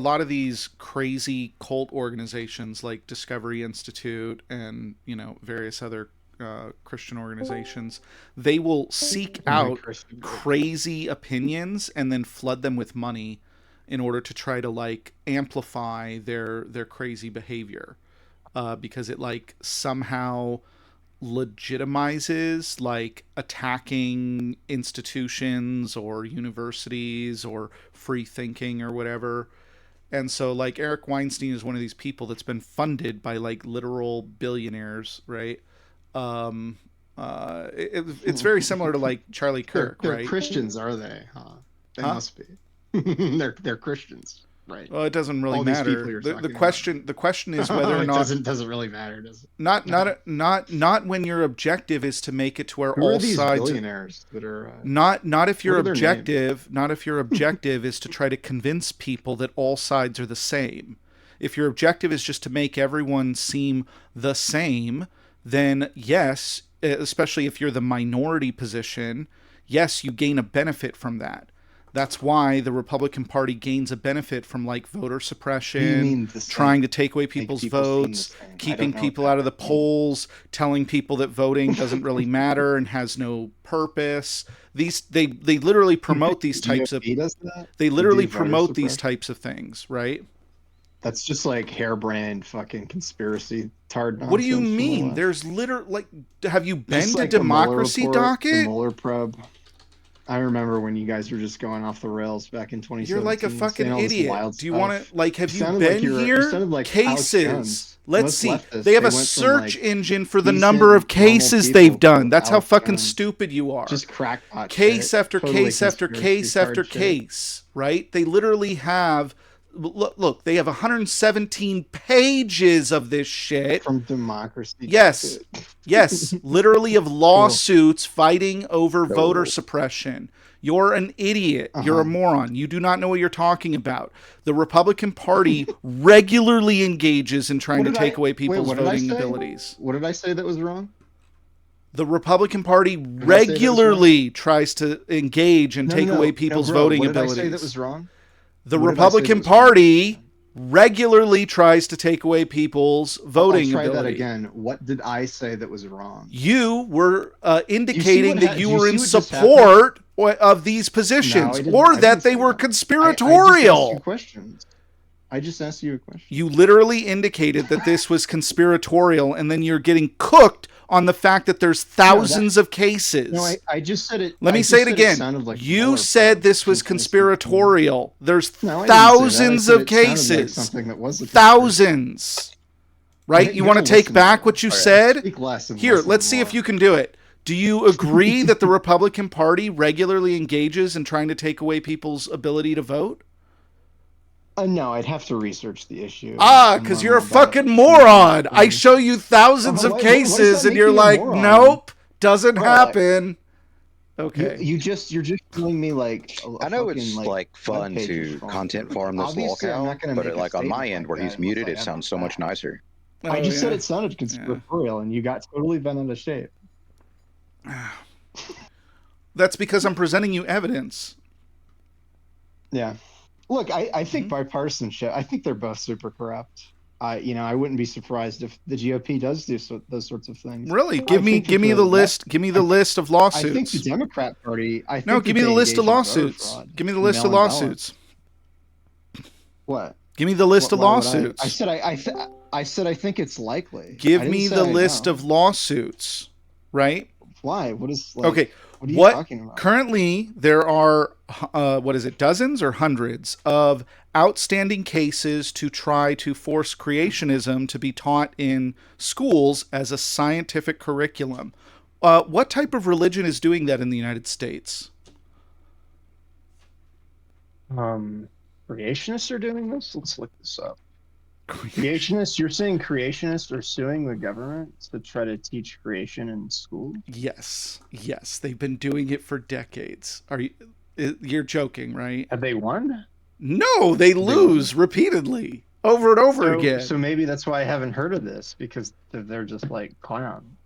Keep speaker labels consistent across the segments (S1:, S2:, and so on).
S1: lot of these crazy cult organizations like Discovery Institute and, you know, various other Christian organizations, they will seek
S2: My
S1: out
S2: Christian group.
S1: crazy opinions and then flood them with money in order to try to like amplify their crazy behavior, because it like somehow legitimizes like attacking institutions or universities or free thinking or whatever. And so like Eric Weinstein is one of these people that's been funded by like literal billionaires, right? um it's very similar to like Charlie Kirk,
S2: They're
S1: right?
S2: Christians, are they? Huh? They
S1: Huh?
S2: must be. They're Christians, right?
S1: Well, it doesn't really
S2: All these people
S1: matter.
S2: you're
S1: The
S2: talking about.
S1: question is whether or
S2: It
S1: not,
S2: doesn't really matter, does
S1: not
S2: it?
S1: not when your objective is to make it to where
S2: Who are
S1: all
S2: these
S1: sides,
S2: billionaires that are?
S1: not if
S2: What
S1: your
S2: are their names?
S1: objective, not if your objective is to try to convince people that all sides are the same. If your objective is just to make everyone seem the same, then yes, especially if you're the minority position, yes, you gain a benefit from that. That's why the Republican Party gains a benefit from like voter
S2: What do you
S1: suppression,
S2: mean the same?
S1: trying to take away
S2: Make
S1: people's
S2: people seem the
S1: votes,
S2: same. I
S1: keeping
S2: don't know what
S1: people out of the
S2: that means.
S1: polls, telling people that voting doesn't really matter and has no purpose. These they literally
S2: You think
S1: promote these
S2: the
S1: types of
S2: GOP does that?
S1: they
S2: To do
S1: literally
S2: voter
S1: promote these
S2: suppression?
S1: types of things, right?
S2: That's just like harebrained fucking conspiracy tard
S1: What do you
S2: nonsense from the
S1: mean?
S2: left.
S1: There's literally like, have you
S2: Just
S1: been to
S2: like the Mueller
S1: Democracy
S2: report, the
S1: Docket?
S2: Mueller probe. I remember when you guys were just going off the rails back in
S1: You're like a
S2: 2017,
S1: fucking
S2: saying all this
S1: idiot.
S2: wild
S1: Do you want
S2: stuff.
S1: to like?
S2: You
S1: Have you
S2: sounded like
S1: been
S2: you
S1: here?
S2: sounded like Alex
S1: Cases.
S2: Jones.
S1: Let's
S2: Most
S1: see.
S2: leftists,
S1: They have
S2: they
S1: a
S2: went from
S1: search
S2: like
S1: engine for the number of
S2: decent, normal
S1: cases they've
S2: people
S1: done.
S2: to
S1: That's how
S2: Alex
S1: fucking
S2: Jones.
S1: stupid you are.
S2: Just crackpot
S1: Case
S2: shit.
S1: after
S2: Totally
S1: case after
S2: conspiracy
S1: case after
S2: card shit.
S1: case, right? They literally have look, they have 117 pages of this shit.
S2: From Democracy
S1: Yes.
S2: Docket.
S1: Yes, literally of
S2: Cool.
S1: lawsuits fighting over voter
S3: No.
S1: suppression. You're an idiot. You're a
S2: Uh-huh.
S1: moron. You do not know what you're talking about. The Republican Party regularly engages in trying
S2: What
S1: to
S2: did
S1: take
S2: I
S1: away
S2: wait?
S1: people's
S2: What did I
S1: voting
S2: say?
S1: abilities.
S2: What did I say that was wrong?
S1: The Republican Party
S2: Did I say that was wrong?
S1: regularly tries to engage and take away
S2: No,
S1: people's
S2: bro.
S1: voting
S2: What did I say that
S1: abilities.
S2: was wrong?
S1: The
S2: What did I say that
S1: Republican
S2: was wrong?
S1: Party regularly tries to take away people's
S2: I'll
S1: voting
S2: try that
S1: ability.
S2: again. What did I say that was wrong?
S1: You were indicating
S2: what
S1: that
S2: ha-
S1: you
S2: do you
S1: were
S2: see
S1: in
S2: what just happened?
S1: support of these
S2: No,
S1: positions,
S2: I didn't.
S1: or
S2: I didn't
S1: that they
S2: say
S1: were
S2: that. I just asked you
S1: conspiratorial.
S2: questions. I just asked you a question.
S1: You literally indicated that this was conspiratorial, and then you're getting cooked on the fact that there's thousands of cases.
S2: No, I just said it.
S1: Let
S2: I
S1: me
S2: just
S1: say it
S2: said
S1: again.
S2: sounded like
S1: You
S2: Mueller
S1: said
S2: probe
S1: this was
S2: from 2016.
S1: conspiratorial. There's
S2: No, I didn't say that. I
S1: thousands
S2: said
S1: of
S2: it sounded like
S1: cases.
S2: something that was a conspiracy.
S1: Thousands. Right?
S2: You
S1: You want to
S2: gotta
S1: take
S2: listen
S1: back
S2: more.
S1: what you
S3: All right.
S1: said?
S2: Speak less and
S1: Here,
S2: listen
S1: let's see if
S2: more.
S1: you can do it. Do you agree that the Republican Party regularly engages in trying to take away people's ability to vote?
S2: No, I'd have to research the issue.
S1: Ah,
S2: and
S1: because
S2: learn
S1: you're a
S2: more about
S1: fucking
S2: it.
S1: moron. I show you thousands of
S2: What does that
S1: cases and
S2: make
S1: you're
S2: me a
S1: like,
S2: moron?
S1: nope, doesn't
S2: Bro,
S1: happen. Okay.
S2: you're just telling me like
S3: I know
S2: fucking,
S3: it's
S2: like
S3: like fun
S2: web page is
S3: to
S2: wrong.
S3: content farm this
S2: Obviously, I'm
S3: lolcow,
S2: not gonna
S3: but
S2: make a
S3: like on my
S2: statement
S3: end
S2: like
S3: where
S2: that
S3: he's
S2: unless
S3: muted,
S2: I
S3: it
S2: have
S3: sounds
S2: a
S3: so much
S2: fact.
S3: nicer.
S2: I
S1: Oh,
S2: just said
S1: yeah.
S2: it sounded conspiratorial, and you got totally bent out of shape.
S1: That's because I'm presenting you evidence.
S2: Yeah. Look, I think
S1: Mm-hmm.
S2: bipartisanship. I think they're both super corrupt. I wouldn't be surprised if the GOP does do those sorts of things.
S1: Really?
S2: I
S1: Give me
S2: think that
S1: the
S2: the
S1: list. Give me the list of
S2: I think the
S1: lawsuits.
S2: Democrat Party. I think
S1: No,
S2: that
S1: give me
S2: they
S1: the list of
S2: engage in voter
S1: lawsuits.
S2: fraud,
S1: Give me the list of
S2: mail-in ballots.
S1: lawsuits.
S2: What?
S1: Give me the list of
S2: Why would
S1: lawsuits.
S2: I said I said I think it's likely.
S1: Give
S2: I didn't
S1: me
S2: say
S1: the
S2: I
S1: list
S2: know.
S1: of lawsuits, right?
S2: Why? What is like?
S1: Okay.
S2: What are you
S1: What
S2: talking about?
S1: currently there are what is it, dozens or hundreds of outstanding cases to try to force creationism to be taught in schools as a scientific curriculum. What type of religion is doing that in the United States?
S2: Creationists are doing this. Let's look this up. Creationists. You're saying creationists are suing the government to try to teach creation in school?
S1: Yes, yes, they've been doing it for decades. Are you? You're joking, right?
S2: Have they won?
S1: No, they lose repeatedly, over and over again.
S2: So maybe that's why I haven't heard of this, because they're just like clowns.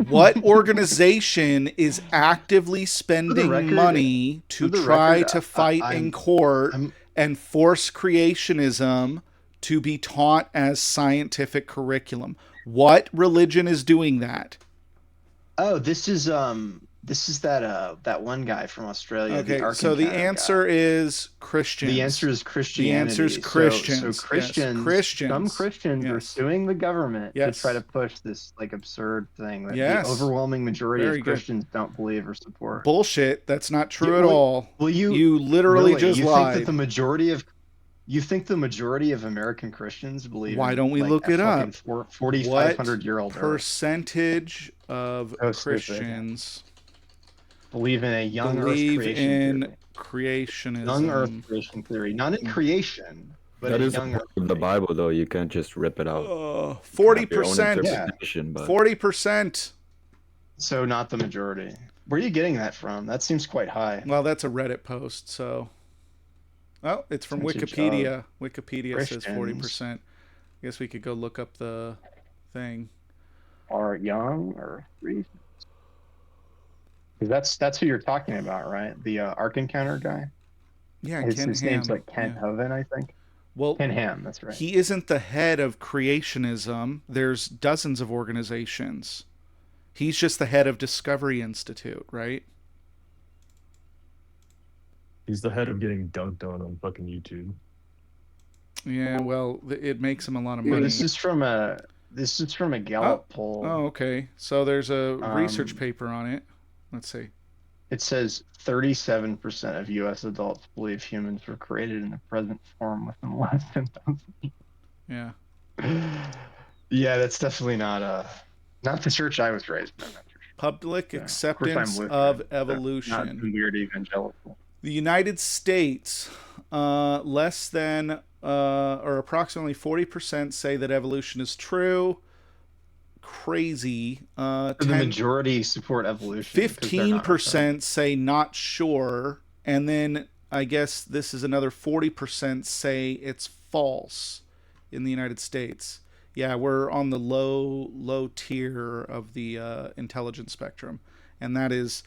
S1: What organization is actively spending
S2: record-
S1: money to
S2: for the
S1: try
S2: record,
S1: to fight in court
S2: I'm
S1: and force creationism to be taught as scientific curriculum. What religion is doing that?
S2: Oh, this is that one guy from Australia, the
S1: Okay,
S2: Ark
S1: so the
S2: Encounter guy.
S1: answer is
S2: The
S1: Christians.
S2: answer is
S1: The answer is
S2: Christianity. So
S1: Christians. Yes,
S2: Some
S1: Christians.
S2: Christians are
S1: Yes.
S2: suing the government to try to
S1: Yes.
S2: push this like absurd thing that the
S1: Yes.
S2: overwhelming majority of
S1: Very good.
S2: Christians don't believe or support.
S1: Bullshit. That's not
S2: Yeah,
S1: true at all.
S2: will you
S1: You literally
S2: really?
S1: just lied.
S2: You think the majority of American Christians believe
S1: Why
S2: in
S1: don't we
S2: like
S1: look
S2: a
S1: it
S2: fucking
S1: up?
S2: 4,500
S1: What
S2: year old Earth?
S1: percentage of
S2: So stupid.
S1: Christians
S2: Believe in a young Earth
S1: believe
S2: creation
S1: in
S2: theory. Young Earth
S1: creationism?
S2: creation theory, not in creation, but
S3: That
S2: a
S3: is a
S2: young
S3: part
S2: Earth
S3: of the
S2: creation.
S3: Bible, though. You can't just rip it out. You can
S1: Forty
S3: have your own
S1: percent.
S2: Yeah.
S3: interpretation, but
S1: 40%.
S2: So not the majority. Where are you getting that from? That seems quite high.
S1: Well, that's a Reddit post, so. Oh, it's from
S2: Percentage of
S1: Wikipedia. Wikipedia says
S2: Christians
S1: 40%. I guess we could go look up the thing.
S2: are young Earth creation. Because that's who you're talking about, right? The Ark Encounter guy.
S1: Yeah,
S2: His name's like Kent
S1: Yeah.
S2: Hovind, I think.
S1: Well,
S2: Ken Ham, that's right.
S1: he isn't the head of creationism. There's dozens of organizations. He's just the head of Discovery Institute, right?
S4: He's the head of getting dunked on fucking YouTube.
S1: Yeah, well, it makes him a lot of
S2: Yeah,
S1: money.
S2: this is from a Gallup poll.
S1: Oh, okay. So there's a research
S2: Um,
S1: paper on it. Let's see.
S2: It says 37% of U.S. adults believe humans were created in the present form within the last 10,000
S1: Yeah.
S2: years. Yeah, that's definitely not the church I was raised in.
S1: Public
S2: Yeah. Of course, I'm
S1: acceptance
S2: Lutheran,
S1: of
S2: so
S1: evolution.
S2: not some weird evangelical.
S1: The United States, less than or approximately 40% say that evolution is true. Crazy.
S2: The majority support evolution. because they're not
S1: 15% say not sure. And then I guess this is another 40% say it's false in the United States. Yeah, we're on the low tier of the intelligence spectrum. And that is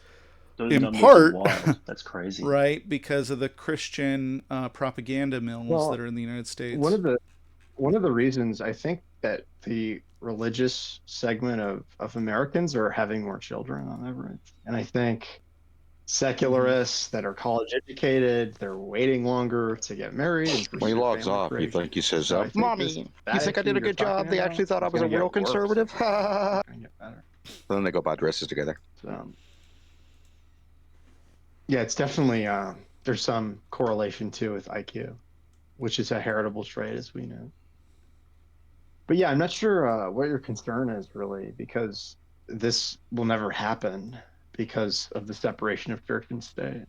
S5: Those
S1: in
S5: numbers
S1: part,
S5: are wild. That's crazy.
S1: right, because of the Christian propaganda mills that are in the United States.
S2: One of the reasons I think that the religious segment of Americans are having more children on average, and I think secularists that are college educated, they're waiting longer to get married. And
S6: When he
S2: pursue
S6: logs
S2: family
S6: off, you
S2: creation.
S6: think he says,
S2: So I think
S6: Mommy,
S2: that
S6: you think I did a
S2: attitude
S6: good
S2: you're
S6: job?
S2: talking
S6: They
S2: about
S6: actually thought I
S2: is
S6: was a
S2: gonna
S6: real
S2: get worse.
S6: conservative.
S2: It's gonna get better.
S6: Then they go buy dresses together.
S2: So, yeah, it's definitely there's some correlation too with IQ, which is a heritable trait, as we know. But yeah, I'm not sure what your concern is really, because this will never happen because of the separation of church and state.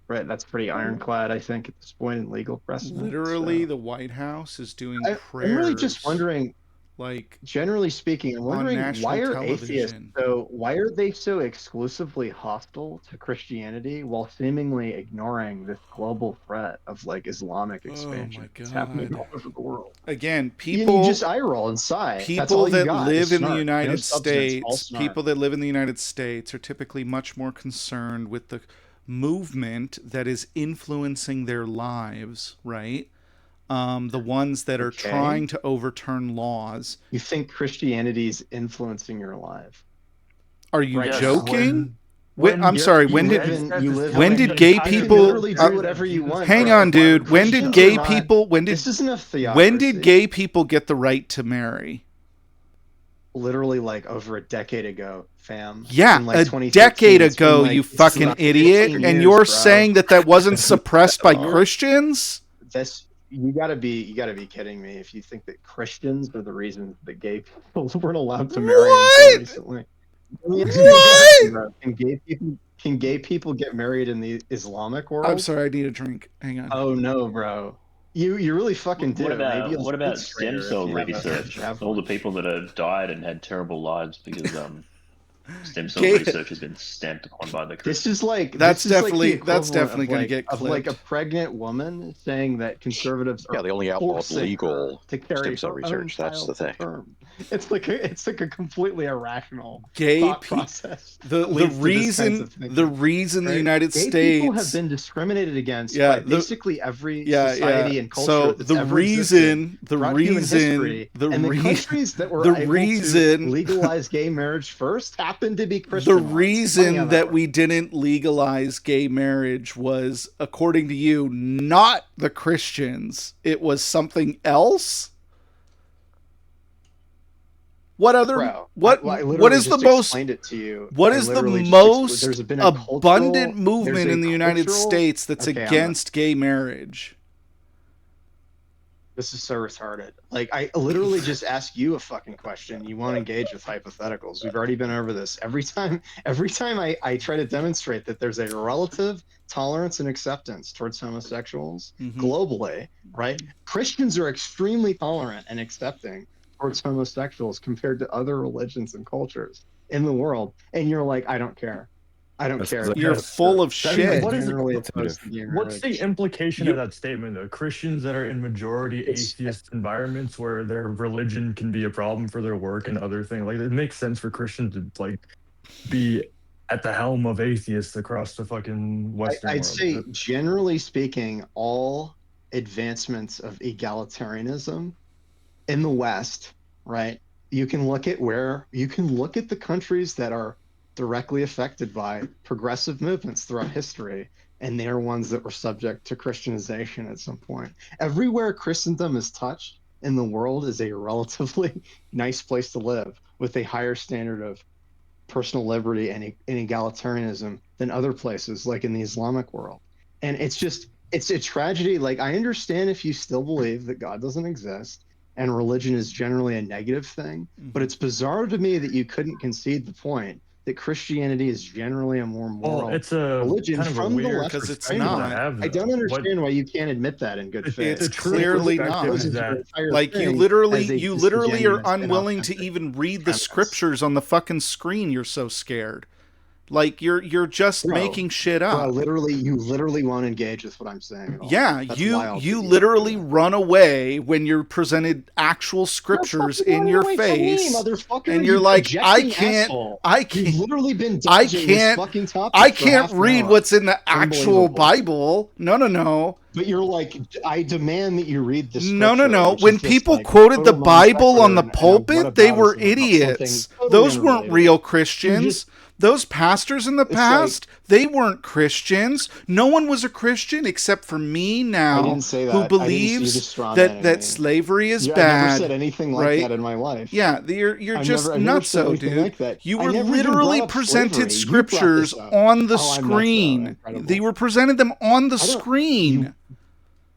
S2: Right, that's pretty ironclad, I think, at this point in legal precedent.
S1: Literally,
S2: so.
S1: the White House is doing
S2: I'm
S1: prayers.
S2: really just wondering,
S1: like,
S2: generally speaking, I'm wondering
S1: national
S2: why are
S1: television.
S2: atheists why are they so exclusively hostile to Christianity while seemingly ignoring this global threat of like Islamic expansion that's happening
S1: God.
S2: all over the world?
S1: Again,
S2: You
S1: people
S2: just eye roll and sigh. That's
S1: people
S2: all you
S1: that
S2: got,
S1: live
S2: is
S1: in the
S2: snark. No
S1: United
S2: substance, all
S1: States,
S2: snark.
S1: people that live in the United States are typically much more concerned with the movement that is influencing their lives, right? The ones that are
S2: Okay.
S1: trying to overturn laws.
S2: You think Christianity is influencing your life?
S1: Are you
S5: Yes.
S1: joking?
S4: When-
S1: I'm sorry.
S2: you
S1: When
S2: live
S1: did
S2: in- you live
S1: when
S2: in-
S1: did gay
S2: You can
S1: people?
S2: literally do whatever you want.
S1: Hang
S2: bro.
S1: on, dude. When did
S2: Christians
S1: gay
S2: are not-
S1: people? When did
S2: This isn't a theocracy.
S1: when did gay people get the right to marry?
S2: Literally like over a decade ago, fam.
S1: Yeah,
S2: In, like,
S1: a
S2: 2013.
S1: decade
S2: It's been,
S1: ago,
S2: like,
S1: you
S2: it's
S1: fucking
S2: about
S1: idiot,
S2: 15
S1: and
S2: years,
S1: you're
S2: bro.
S1: saying that wasn't suppressed by
S2: You're-
S1: Christians?
S2: This you gotta be kidding me if you think that Christians are the reason that gay people weren't allowed to marry
S1: What?
S2: until recently. Let me ask you a question, bro. Can gay people get married in the Islamic world?
S1: I'm sorry, I need a drink. Hang on.
S2: Oh no, bro. You really fucking do.
S5: What about
S2: Maybe you'll
S5: what about
S2: speak
S5: stem
S2: straighter
S5: cell
S2: if you have
S5: research?
S2: have
S5: All the
S2: one.
S5: people that have died and had terrible lives because Stem cell
S1: Gay-
S5: research has been stamped upon by the
S2: This is like
S1: That's
S2: this is like the
S1: definitely
S2: equivalent
S1: going to get
S2: of like a
S1: clipped.
S2: pregnant woman saying that conservatives are
S6: Yeah, they only outlawed
S2: forcing
S6: legal
S2: her to carry
S6: stem cell
S2: her own
S6: research. That's the
S2: child to
S6: thing.
S2: term. It's like a completely irrational
S1: Gay
S2: thought
S1: pe-
S2: process.
S1: the
S2: that leads to this kinds of
S1: the
S2: thinking,
S1: reason the
S2: right?
S1: United
S2: Gay
S1: States
S2: people have been discriminated against
S1: Yeah,
S2: by basically every
S1: yeah.
S2: society and culture
S1: So
S2: that's
S1: the
S2: ever existed
S1: reason
S2: throughout human history. And the countries that were able to legalize gay marriage first happened to be Christian
S1: the
S2: ones. Funny how
S1: reason that
S2: works.
S1: we didn't legalize gay marriage was, according to you, not the Christians. It was something else. What other?
S2: Bro,
S1: what
S2: I
S1: what
S2: literally
S1: is the
S2: just
S1: most?
S2: explained it to you.
S1: What
S2: I
S1: is the
S2: literally just
S1: most
S2: there's been a
S1: abundant
S2: there's
S1: movement
S2: a
S1: in the United
S2: cultural-
S1: States that's
S2: Okay,
S1: against gay marriage?
S2: This is so retarded. Like, I literally just ask you a fucking question. You want to engage with hypotheticals. We've already been over this. Every time I try to demonstrate that there's a relative tolerance and acceptance towards homosexuals globally, right? Christians are extremely tolerant and accepting towards homosexuals compared to other religions and cultures in the world. And you're like, I don't care. I don't care.
S1: You're full of shit.
S4: What is it?
S2: Opposed to gay
S4: What's the
S2: marriage.
S4: implication of that statement, though? Christians that are in majority atheist environments where their religion can be a problem for their work and other things. Like, it makes sense for Christians to like be at the helm of atheists across the fucking Western
S2: I'd
S4: world.
S2: say, generally speaking, all advancements of egalitarianism in the West, right? You can look at the countries that are directly affected by progressive movements throughout history, and they're ones that were subject to Christianization at some point. Everywhere Christendom is touched in the world is a relatively nice place to live with a higher standard of personal liberty and egalitarianism than other places, like in the Islamic world. And it's a tragedy. Like, I understand if you still believe that God doesn't exist and religion is generally a negative thing, but it's bizarre to me that you couldn't concede the point that Christianity is generally a more moral
S4: it's a
S2: religion
S4: kind of a
S2: from the
S4: weird
S2: left.
S1: Because it's
S4: perspective to
S1: not.
S4: have,
S2: I don't
S4: though.
S2: understand why you can't admit that in good faith.
S1: It's
S4: The true
S1: clearly
S4: perspective
S1: not.
S4: is that,
S1: Like, you literally are unwilling to even read the scriptures on the fucking screen. You're so scared. Like, you're just making shit up.
S2: Bro, you literally won't engage with what I'm saying at all.
S1: Yeah,
S2: That's
S1: you
S2: wild
S1: you
S2: that
S1: literally run away when you're presented actual scriptures in your face, and you're like, I can't.
S2: You've literally been dodging this fucking topic
S1: I
S2: for
S1: can't
S2: half an
S1: read
S2: hour.
S1: what's in the actual
S2: Unbelievable.
S1: Bible. No.
S2: But you're like, I demand that you read the scripture.
S1: No.
S2: which
S1: When
S2: is just,
S1: people
S2: like,
S1: quoted the
S2: total non
S1: Bible on the
S2: sequitur and
S1: pulpit, they were
S2: whataboutism about
S1: idiots.
S2: something totally
S1: Those weren't
S2: unrelated.
S1: real Christians. Those pastors in the past, they weren't Christians. No one was a Christian except for me now,
S2: I didn't say that.
S1: who
S2: I didn't see you
S1: believes
S2: just straw
S1: that
S2: manning me.
S1: slavery is
S2: I
S1: bad.
S2: never said anything like
S1: right?
S2: that in my life.
S1: Yeah, you're just
S2: I've never said
S1: nutso,
S2: anything
S1: dude.
S2: like that.
S1: You
S2: I
S1: were
S2: never even
S1: literally
S2: brought up
S1: presented
S2: slavery. You brought
S1: scriptures
S2: this up.
S1: on the
S2: Oh, I'm nutso.
S1: screen.
S2: Incredible.
S1: They were presented them on the
S2: I don't-
S1: screen.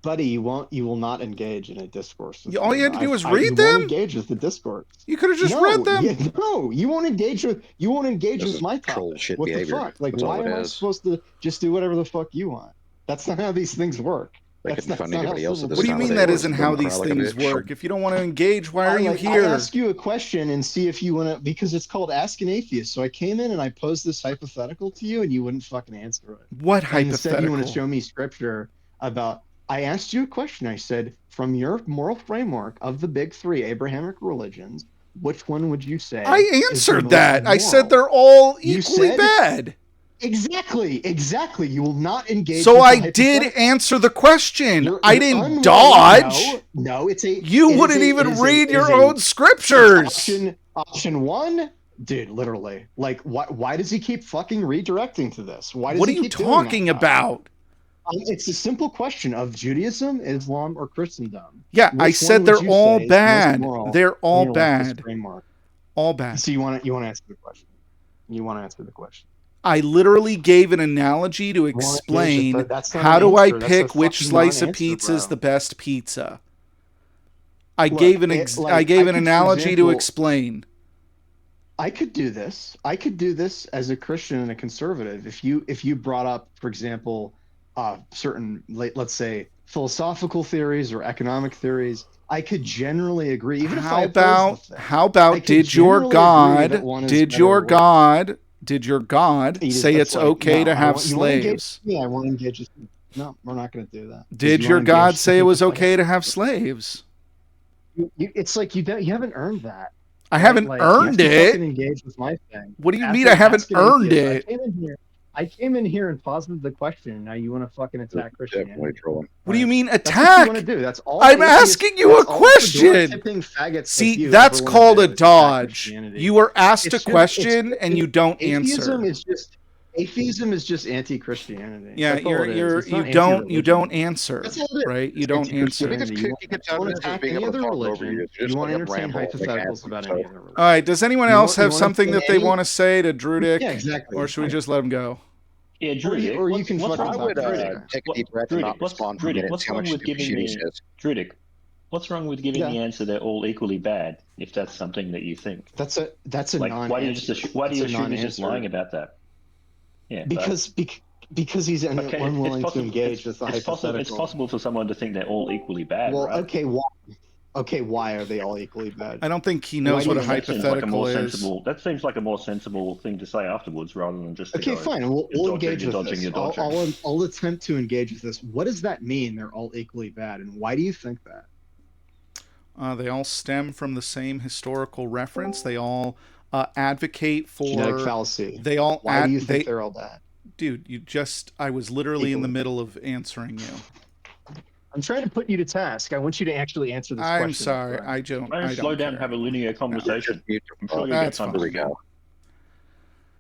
S2: Buddy, you will not engage in a discourse. With
S1: All
S2: me.
S1: you had to do was
S2: you
S1: read
S2: won't
S1: them?
S2: engage with the discourse.
S1: You could have just read them.
S2: No, you won't engage with
S6: This is
S2: my
S6: troll
S2: topic.
S6: shit
S2: What
S6: behavior.
S2: the fuck? Like,
S6: That's all
S2: why
S6: it
S2: am I
S6: is.
S2: supposed to just do whatever the fuck you want? That's not how these things work.
S6: They
S2: That's
S6: couldn't find
S2: not
S6: anybody
S2: how
S6: else at
S2: civil
S6: this
S1: What do you
S6: time
S1: mean
S6: of
S1: that
S6: day.
S1: isn't
S6: It's
S1: how
S6: gonna
S1: these
S6: cry like a
S1: things
S6: bitch.
S1: work? If you don't want to engage, why are you
S2: I
S1: here?
S2: ask you a question and see if you want to, because it's called Ask an Atheist. So I came in and I posed this hypothetical to you and you wouldn't fucking answer it.
S1: What
S2: And instead you want to
S1: hypothetical?
S2: show me scripture about, I asked you a question. I said, from your moral framework of the big three Abrahamic religions, which one would you say?
S1: I
S2: is the
S1: answered
S2: most
S1: that. I said
S2: moral?
S1: they're all
S2: You
S1: equally
S2: said-
S1: bad.
S2: Exactly. You will not engage.
S1: So
S2: with
S1: I
S2: the
S1: did
S2: hypothetical.
S1: answer the question. I
S2: You're
S1: didn't
S2: unwilling-
S1: dodge.
S2: No, it's a.
S1: You
S2: it is
S1: wouldn't
S2: a-
S1: even
S2: it is a-
S1: read
S2: it
S1: your
S2: is a-
S1: own scriptures.
S2: Option one, dude. Literally, like, why does he keep fucking redirecting to this? Why does
S1: What are
S2: he
S1: you
S2: keep doing that
S1: talking
S2: stuff?
S1: about?
S2: It's a simple question of Judaism, Islam, or Christendom.
S1: Yeah, I
S2: Which
S1: said
S2: one would
S1: they're
S2: you
S1: all
S2: say is most
S1: bad.
S2: moral
S1: They're
S2: in
S1: all
S2: your leftist
S1: bad.
S2: framework?
S1: All bad.
S2: So you want to answer the question? You want to answer the question?
S1: I literally gave an analogy to explain
S2: that's not
S1: how
S2: an
S1: do I
S2: answer. That's a
S1: pick which
S2: fucking
S1: slice of
S2: non-answer,
S1: pizza is
S2: bro.
S1: the best pizza. I
S2: Look,
S1: gave an
S2: I
S1: an
S2: could, for
S1: analogy to
S2: example,
S1: explain.
S2: I could do this. I could do this as a Christian and a conservative. If you brought up, for example, certain, let's say, philosophical theories or economic theories, I could generally agree. Even if I
S1: How
S2: oppose
S1: about
S2: the thing,
S1: how
S2: I
S1: about
S2: could
S1: did your
S2: generally agree that
S1: God
S2: one is
S1: did
S2: better
S1: your
S2: or worse.
S1: God did your God
S2: You just-
S1: say
S2: that's
S1: it's
S2: like,
S1: okay
S2: no,
S1: to have
S2: you want to engage
S1: slaves?
S2: with me, I want to engage with you. No, we're not going to do that. 'Cause
S1: Did
S2: you
S1: your
S2: wanna engage
S1: God
S2: with
S1: say it
S2: me.
S1: was okay to have slaves?
S2: It's like you haven't earned that.
S1: I
S2: right?
S1: haven't
S2: Like,
S1: earned
S2: you have to
S1: it.
S2: fucking engage with my thing.
S1: What do you
S2: Ask
S1: mean
S2: an-
S1: I haven't
S2: ask an
S1: earned
S2: atheist.
S1: it?
S2: I came in here and posited the question. Now you want to fucking attack
S6: Definitely
S2: Christianity.
S6: trolling.
S1: What do you mean
S2: That's what
S1: attack?
S2: you want to do. That's all.
S1: I'm
S2: atheists-
S1: asking you a
S2: that's all fedora
S1: question.
S2: tipping faggots
S1: See,
S2: like you
S1: that's
S2: ever wanna
S1: called
S2: do
S1: a
S2: is attack
S1: dodge.
S2: Christianity.
S1: You were asked
S2: It's
S1: a
S2: just-
S1: question
S2: it's-
S1: and you don't
S2: atheism
S1: answer.
S2: is just atheism is just anti-Christianity.
S1: Yeah,
S2: That's all it is. It's not
S1: you don't
S2: anti-religion.
S1: answer,
S2: That's all it is.
S1: right? You
S2: It's
S1: don't answer.
S2: anti-Christianity. You
S6: He gets out
S2: want
S6: of
S2: to
S6: it just
S2: attack
S6: being
S2: any
S6: able to
S2: other
S6: talk over
S2: religion.
S6: you.
S2: You
S6: Just
S2: want
S6: let
S2: to
S6: him
S2: entertain
S6: ramble and make
S2: hypotheticals
S6: answers,
S2: about
S6: so.
S2: any other religion.
S1: All right. Does anyone
S2: You
S1: else
S2: want- you
S1: have
S2: wanna
S1: something
S2: say
S1: that they
S2: any-
S1: want to say to Drudick?
S2: Yeah, exactly.
S1: Or should we just let him go?
S5: Yeah,
S2: Or
S5: Druidic.
S2: you can
S5: what's
S2: fucking
S6: I
S5: wrong,
S6: would
S2: Druidic.
S6: take a deep breath and not respond for a minute and see how much stupid shit he says.
S5: Druidic, what's wrong with giving
S2: Yeah.
S5: the answer they're all equally bad if that's something that you think?
S2: That's a
S5: Like,
S2: non-answer.
S5: why do you just why do you
S2: That's a
S5: assume he's just
S2: non-answer.
S5: lying about that? Yeah,
S2: because he's
S5: okay,
S2: unwilling
S5: it's
S2: to engage with the
S5: it's
S2: hypothetical.
S5: It's possible for someone to think they're all equally bad,
S2: Well,
S5: right?
S2: okay, why? Okay, why are they all equally bad?
S1: I don't think he knows what a
S5: That seems like a
S1: hypothetical
S5: more
S1: is.
S5: sensible. That seems like a more sensible thing to say afterwards, rather than just to
S2: Okay,
S5: go,
S2: fine. We'll
S5: "You're
S2: engage
S5: dodging,
S2: with this.
S5: you're dodging."
S2: I'll attempt to engage with this. What does that mean? They're all equally bad, and why do you think that?
S1: They all stem from the same historical reference. They all advocate for
S2: Genetic fallacy.
S1: They all
S2: Why do you think they're all bad?
S1: Dude, I was literally in the
S2: Equally.
S1: middle of answering you.
S2: I'm trying to put you to task. I want you to actually answer this question.
S1: I'm sorry.
S2: Right?
S1: I don't.
S5: Slow down and have a linear conversation. I'm sure you'll get
S1: That's
S5: some.
S1: fine.
S6: Here we go.